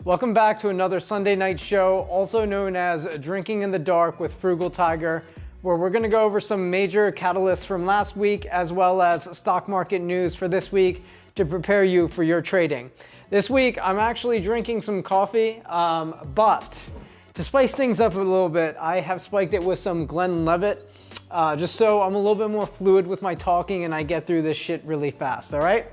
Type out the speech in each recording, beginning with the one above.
Welcome back to another Sunday night show, also known as Drinking in the Dark with Frugal Tiger, where we're going to go over some major catalysts from last week as well as stock market news for this week to prepare you for your trading. This week, I'm actually drinking some coffee, but to spice things up a little bit, I have spiked it with some Glenlivet, just so I'm a little bit more fluid with my talking and I get through this shit really fast, all right?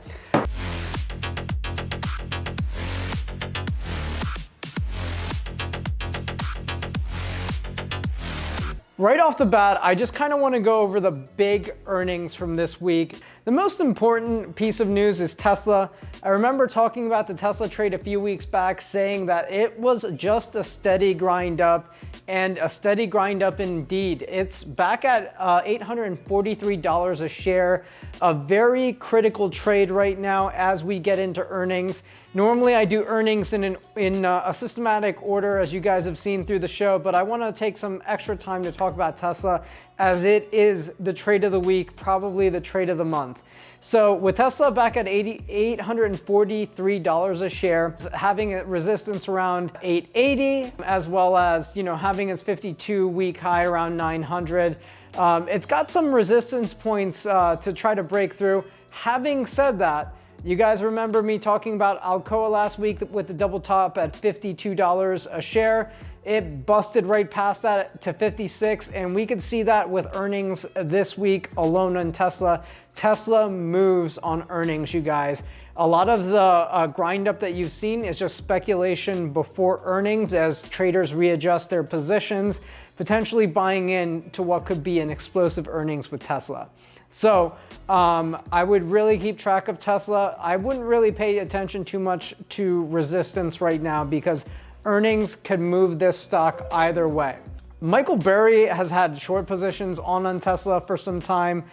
Right off the bat, I just kind of want to go over the big earnings from this week. The most important piece of news is Tesla. I remember talking about the Tesla trade a few weeks back, saying that it was just a steady grind up, and a steady grind up indeed. It's back at $843 a share, a very critical trade right now as we get into earnings. Normally I do earnings in a systematic order, as you guys have seen through the show, but I want to take some extra time to talk about Tesla as it is the trade of the week, probably the trade of the month. So with Tesla back at $843 a share, having a resistance around 880, as well as, having its 52-week high around 900. It's got some resistance points to try to break through. Having said that, you guys remember me talking about Alcoa last week with the double top at $52 a share. It busted right past that to 56, and we could see that with earnings this week alone on Tesla. Tesla moves on earnings, you guys. A lot of the grind up that you've seen is just speculation before earnings as traders readjust their positions, potentially buying in to what could be an explosive earnings with Tesla. So I would really keep track of Tesla. I wouldn't really pay attention too much to resistance right now because earnings could move this stock either way. Michael Burry has had short positions on Tesla for some time.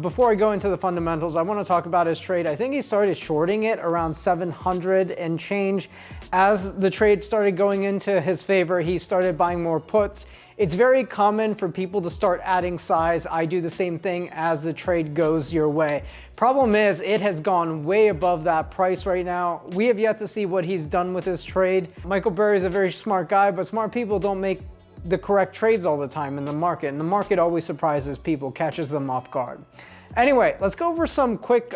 Before I go into the fundamentals, I want to talk about his trade. I think he started shorting it around 700 and change. As the trade started going into his favor, he started buying more puts. It's very common for people to start adding size. I do the same thing as the trade goes your way. Problem is, it has gone way above that price right now. We have yet to see what he's done with his trade. Michael Burry is a very smart guy, but smart people don't make the correct trades all the time in the market, and the market always surprises people, catches them off guard. Anyway, let's go over some quick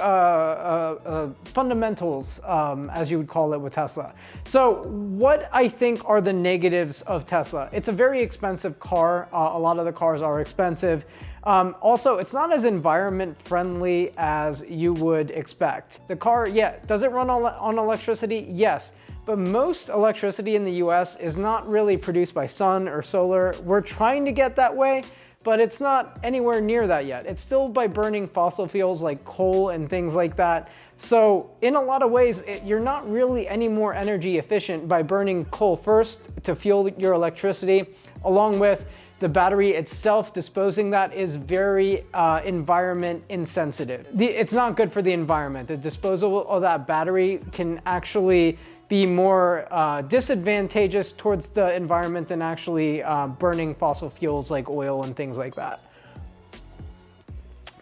fundamentals, as you would call it with Tesla. So what I think are the negatives of Tesla? It's a very expensive car. A lot of the cars are expensive. Also, it's not as environment friendly as you would expect. The car, does it run on electricity? Yes. But most electricity in the US is not really produced by sun or solar. We're trying to get that way, but it's not anywhere near that yet. It's still by burning fossil fuels like coal and things like that. So in a lot of ways, you're not really any more energy efficient by burning coal first to fuel your electricity, along with the battery itself. Disposing that is very environment insensitive. It's not good for the environment. The disposal of that battery can actually be more disadvantageous towards the environment than actually burning fossil fuels like oil and things like that.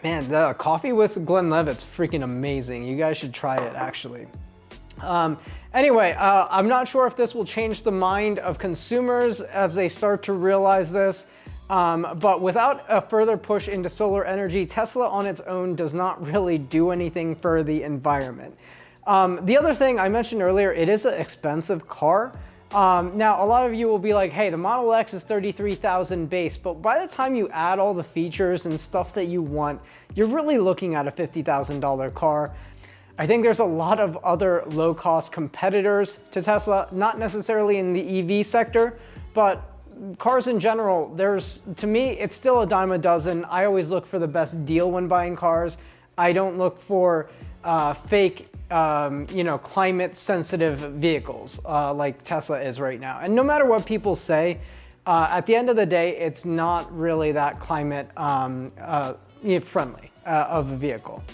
Man, the coffee with Glenlivet's freaking amazing. You guys should try it, actually. Anyway, I'm not sure if this will change the mind of consumers as they start to realize this, but without a further push into solar energy, Tesla on its own does not really do anything for the environment. The other thing I mentioned earlier, it is an expensive car. Now, a lot of you will be like, hey, the Model X is $33,000 base, but by the time you add all the features and stuff that you want, you're really looking at a $50,000 car. I think there's a lot of other low-cost competitors to Tesla, not necessarily in the EV sector, but cars in general. To me, it's still a dime a dozen. I always look for the best deal when buying cars. I don't look for fake climate sensitive vehicles like Tesla is right now. And no matter what people say, at the end of the day, it's not really that climate friendly of a vehicle.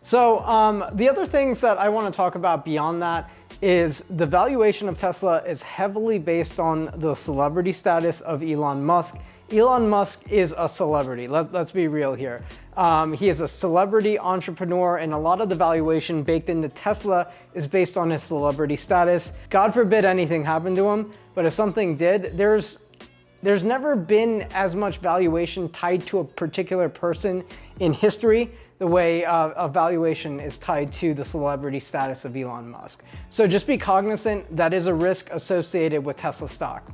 So the other things that I want to talk about beyond that is the valuation of Tesla is heavily based on the celebrity status of Elon Musk. Elon Musk is a celebrity. Let's be real here. He is a celebrity entrepreneur, and a lot of the valuation baked into Tesla is based on his celebrity status. God forbid anything happened to him, but if something did, there's never been as much valuation tied to a particular person in history the way a valuation is tied to the celebrity status of Elon Musk. So just be cognizant that is a risk associated with Tesla stock.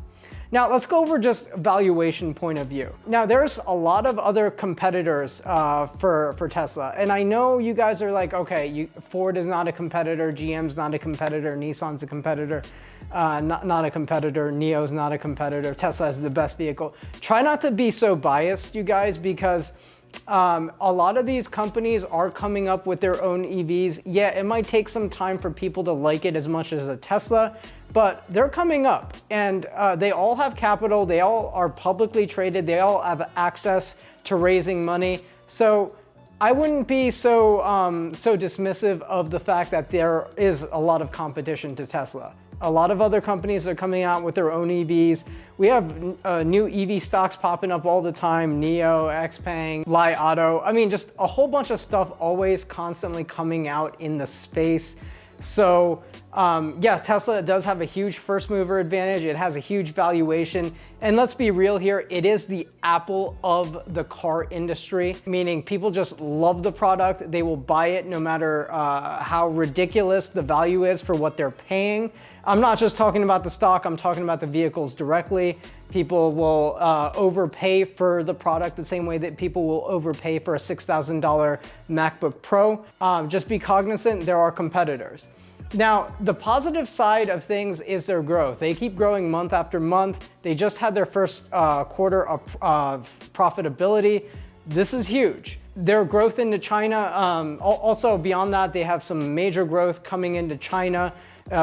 Now let's go over just valuation point of view. Now there's a lot of other competitors for Tesla. And I know you guys are like, okay, Ford is not a competitor, GM's not a competitor, Nissan's a competitor, not a competitor, NIO's not a competitor, Tesla is the best vehicle. Try not to be so biased, you guys, because a lot of these companies are coming up with their own EVs. Yeah, it might take some time for people to like it as much as a Tesla, but they're coming up, and they all have capital, they all are publicly traded, they all have access to raising money. So I wouldn't be so dismissive of the fact that there is a lot of competition to Tesla. A lot of other companies are coming out with their own EVs. We have new EV stocks popping up all the time, NIO, XPeng, Li Auto. I mean, just a whole bunch of stuff always constantly coming out in the space. So yeah, Tesla does have a huge first mover advantage. It has a huge valuation. And let's be real here, it is the Apple of the car industry, meaning people just love the product. They will buy it no matter how ridiculous the value is for what they're paying. I'm not just talking about the stock, I'm talking about the vehicles directly. People will overpay for the product the same way that people will overpay for a $6,000 MacBook Pro. Just be cognizant, there are competitors. Now, the positive side of things is their growth. They keep growing month after month. They just had their first quarter of profitability. This is huge. Their growth into China, also beyond that, they have some major growth coming into China.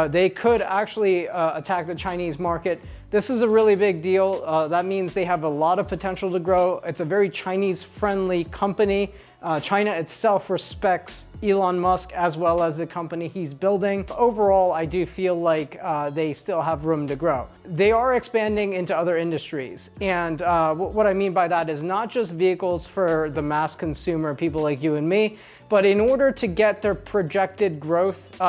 They could actually attack the Chinese market. This is a really big deal. That means they have a lot of potential to grow. It's a very Chinese-friendly company. China itself respects Elon Musk as well as the company he's building. Overall, I do feel like they still have room to grow. They are expanding into other industries. And what I mean by that is not just vehicles for the mass consumer, people like you and me, but in order to get their projected growth,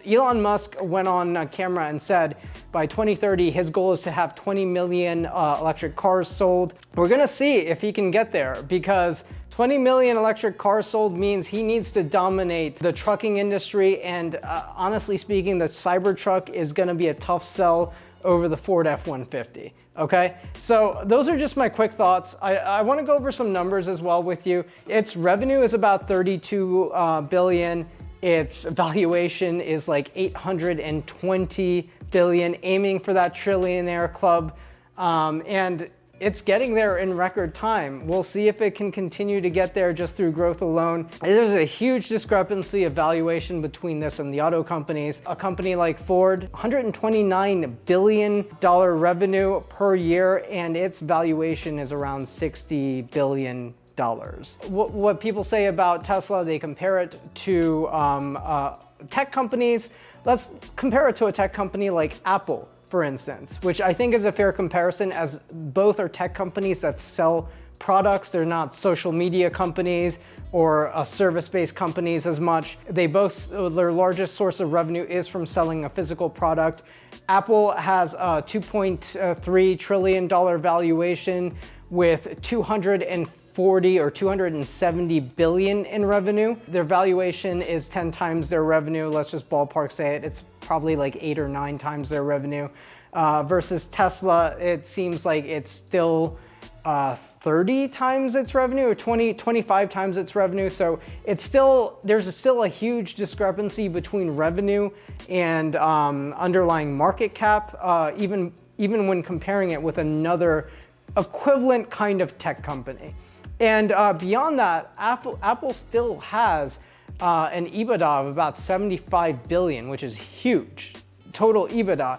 Elon Musk went on camera and said by 2030, his goal is to have 20 million electric cars sold. We're gonna see if he can get there, because 20 million electric cars sold means he needs to dominate the trucking industry. And honestly speaking, the Cybertruck is gonna be a tough sell over the Ford F-150, okay? So those are just my quick thoughts. I wanna go over some numbers as well with you. Its revenue is about 32 billion. Its valuation is like 820 billion, aiming for that trillionaire club. And it's getting there in record time. We'll see if it can continue to get there just through growth alone. There's a huge discrepancy of valuation between this and the auto companies. A company like Ford, $129 billion revenue per year, and its valuation is around $60 billion. What people say about Tesla, they compare it to tech companies. Let's compare it to a tech company like Apple, for instance, which I think is a fair comparison, as both are tech companies that sell products. They're not social media companies or service-based companies as much. They both, their largest source of revenue is from selling a physical product. Apple has a $2.3 trillion valuation with 240 or 270 billion in revenue. Their valuation is 10 times their revenue. Let's just ballpark say it. It's probably like 8 or 9 times their revenue. Versus Tesla, it seems like it's still 30 times its revenue, or 25 times its revenue. So it's still, there's still a huge discrepancy between revenue and underlying market cap, even when comparing it with another equivalent kind of tech company. And beyond that, Apple still has an EBITDA of about 75 billion, which is huge, total EBITDA.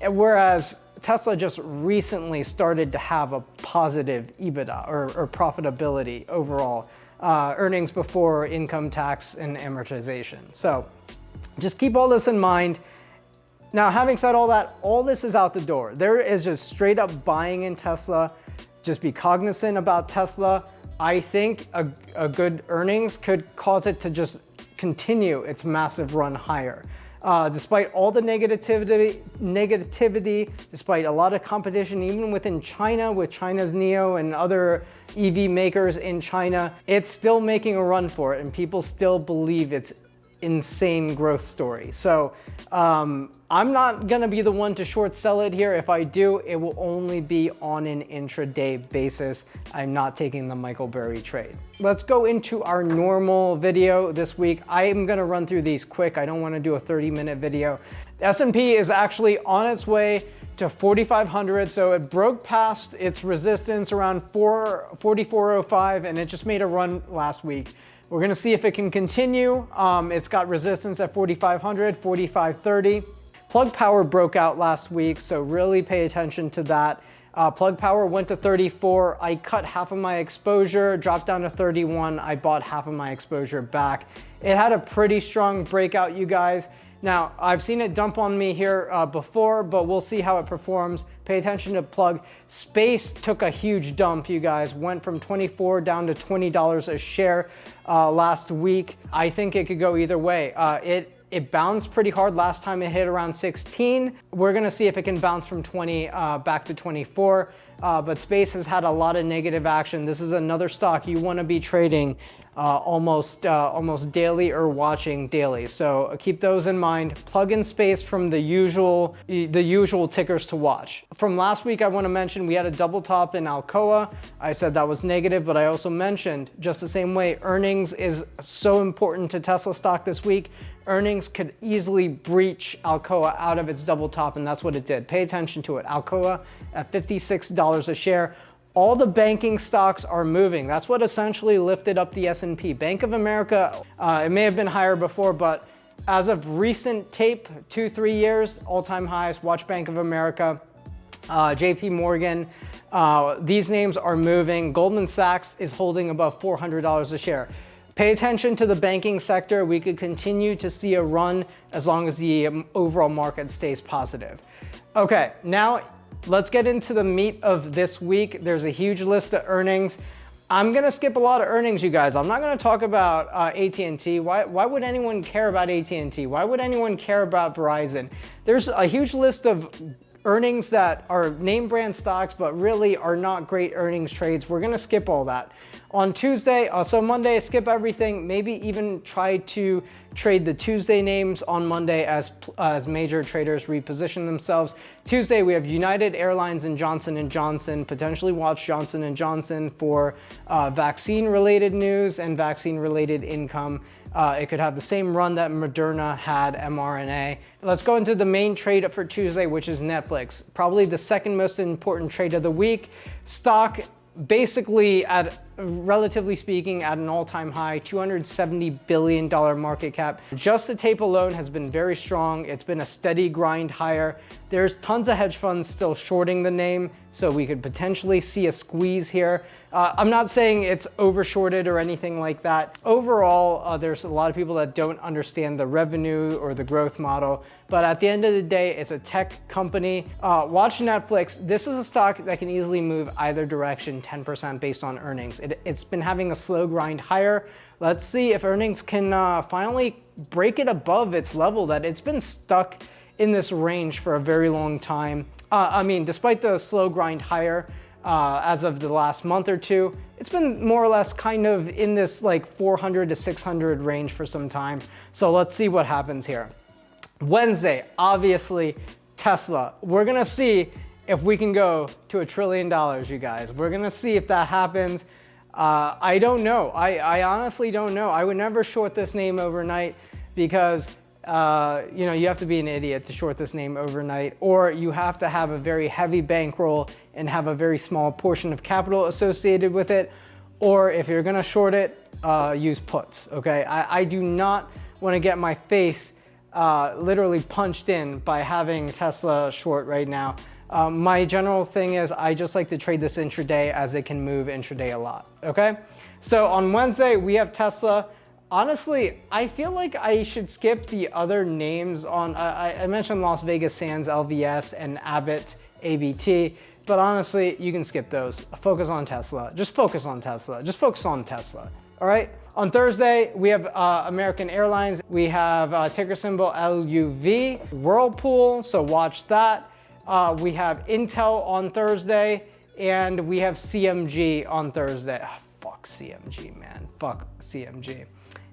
Whereas Tesla just recently started to have a positive EBITDA or profitability overall, earnings before income tax and amortization. So just keep all this in mind. Now, having said all that, all this is out the door. There is just straight up buying in Tesla. just be cognizant about Tesla. I think a good earnings could cause it to just continue its massive run higher. Despite all the negativity, despite a lot of competition, even within China, with China's NIO and other EV makers in China, it's still making a run for it, and people still believe it's insane growth story. So I'm not gonna be the one to short sell it here. If I do, it will only be on an intraday basis. I'm not taking the Michael Burry trade. Let's go into our normal video this week. I am gonna run through these quick. I don't wanna do a 30-minute video. The S&P is actually on its way to 4,500. So it broke past its resistance around 4405, and it just made a run last week. We're gonna see if it can continue. It's got resistance at 4,500, 4,530. Plug Power broke out last week, so really pay attention to that. Plug Power went to 34. I cut half of my exposure, dropped down to 31. I bought half of my exposure back. It had a pretty strong breakout, you guys. Now, I've seen it dump on me here before, but we'll see how it performs. Pay attention to Plug. Space took a huge dump, you guys. Went from 24 down to $20 a share last week. I think it could go either way. It bounced pretty hard last time it hit around 16. We're gonna see if it can bounce from 20 back to 24. But Space has had a lot of negative action. This is another stock you wanna be trading almost daily or watching daily. So keep those in mind. Plug in Space from the usual tickers to watch. From last week, I wanna mention we had a double top in Alcoa. I said that was negative, but I also mentioned just the same way, earnings is so important to Tesla stock this week. Earnings could easily breach Alcoa out of its double top, and that's what it did. Pay attention to it. Alcoa at $56 a share. All the banking stocks are moving. That's what essentially lifted up the S&P. Bank of America, it may have been higher before, but as of recent tape, 2-3 years, all-time highs. Watch Bank of America, JP Morgan. These names are moving. Goldman Sachs is holding above $400 a share. Pay attention to the banking sector. We could continue to see a run as long as the overall market stays positive. Okay, now let's get into the meat of this week. There's a huge list of earnings. I'm gonna skip a lot of earnings, you guys. I'm not gonna talk about AT&T. Why would anyone care about AT&T? Why would anyone care about Verizon? There's a huge list of earnings that are name brand stocks, but really are not great earnings trades. We're gonna skip all that. On Tuesday, so Monday, skip everything, maybe even try to trade the Tuesday names on Monday as major traders reposition themselves. Tuesday, we have United Airlines and Johnson & Johnson. Potentially watch Johnson & Johnson for vaccine-related news and vaccine-related income. It could have the same run that Moderna had, mRNA. Let's go into the main trade for Tuesday, which is Netflix. Probably the second most important trade of the week. Stock basically at, relatively speaking, at an all-time high, $270 billion market cap. Just the tape alone has been very strong. It's been a steady grind higher. There's tons of hedge funds still shorting the name, so we could potentially see a squeeze here. I'm not saying it's overshorted or anything like that. Overall, there's a lot of people that don't understand the revenue or the growth model, but at the end of the day, it's a tech company. Watch Netflix. This is a stock that can easily move either direction, 10% based on earnings. It's been having a slow grind higher. Let's see if earnings can finally break it above its level that it's been stuck in this range for a very long time. I mean, despite the slow grind higher as of the last month or two, it's been more or less kind of in this like 400 to 600 range for some time. So let's see what happens here. Wednesday, obviously, Tesla. We're gonna see if we can go to $1 trillion, you guys. We're gonna see if that happens. I don't know. I honestly don't know. I would never short this name overnight because you know, you have to be an idiot to short this name overnight, or you have to have a very heavy bankroll and have a very small portion of capital associated with it. Or if you're gonna short it, use puts, okay? I do not wanna get my face literally punched in by having Tesla short right now. My general thing is I just like to trade this intraday as it can move intraday a lot, okay? So on Wednesday, we have Tesla. Honestly, I feel like I should skip the other names on, I mentioned Las Vegas Sands, LVS, and Abbott, ABT. but honestly, you can skip those. Focus on Tesla. Just focus on Tesla. Just focus on Tesla. All right. On Thursday, we have American Airlines. We have ticker symbol LUV, Whirlpool, so watch that. We have Intel on Thursday, and we have CMG on Thursday. Oh, fuck CMG, man. Fuck CMG.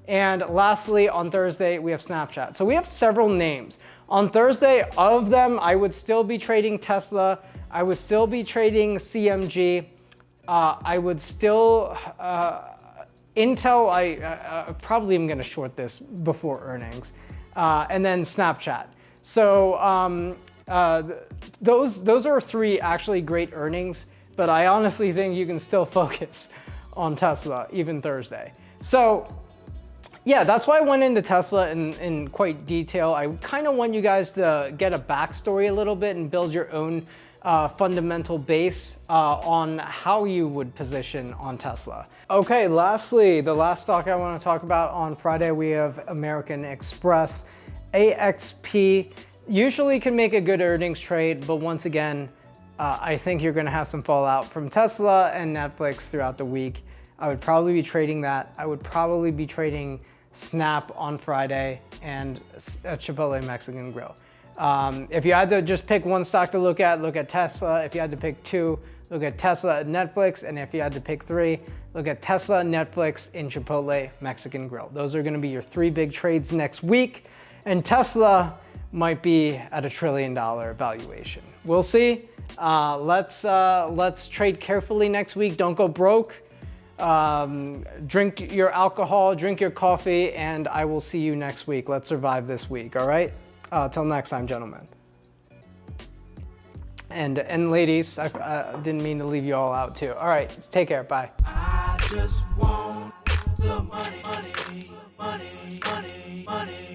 And lastly, on Thursday, we have Snapchat. So we have several names. On Thursday, of them, I would still be trading Tesla. I would still be trading CMG. I would still, Intel, I probably am gonna short this before earnings. And then Snapchat. So those are three actually great earnings, but I honestly think you can still focus on Tesla even Thursday. So yeah, that's why I went into Tesla in quite detail. I kind of want you guys to get a backstory a little bit and build your own fundamental base on how you would position on Tesla. Okay, lastly, the last stock I want to talk about on Friday, we have American Express, AXP. Usually can make a good earnings trade, but once again, I think you're going to have some fallout from Tesla and Netflix throughout the week. I would probably be trading that. I would probably be trading Snap on Friday and Chipotle Mexican Grill. If you had to just pick one stock to look at Tesla. If you had to pick two, look at Tesla and Netflix. And if you had to pick three, look at Tesla, Netflix, and Chipotle Mexican Grill. Those are going to be your three big trades next week. And Tesla might be at $1 trillion valuation. We'll see. Let's trade carefully next week. Don't go broke. Drink your alcohol, drink your coffee, and I will see you next week. Let's survive this week, all right? Till next time, gentlemen. And ladies, I didn't mean to leave you all out too. All right, take care, bye. I just want the money, money, money, money, money.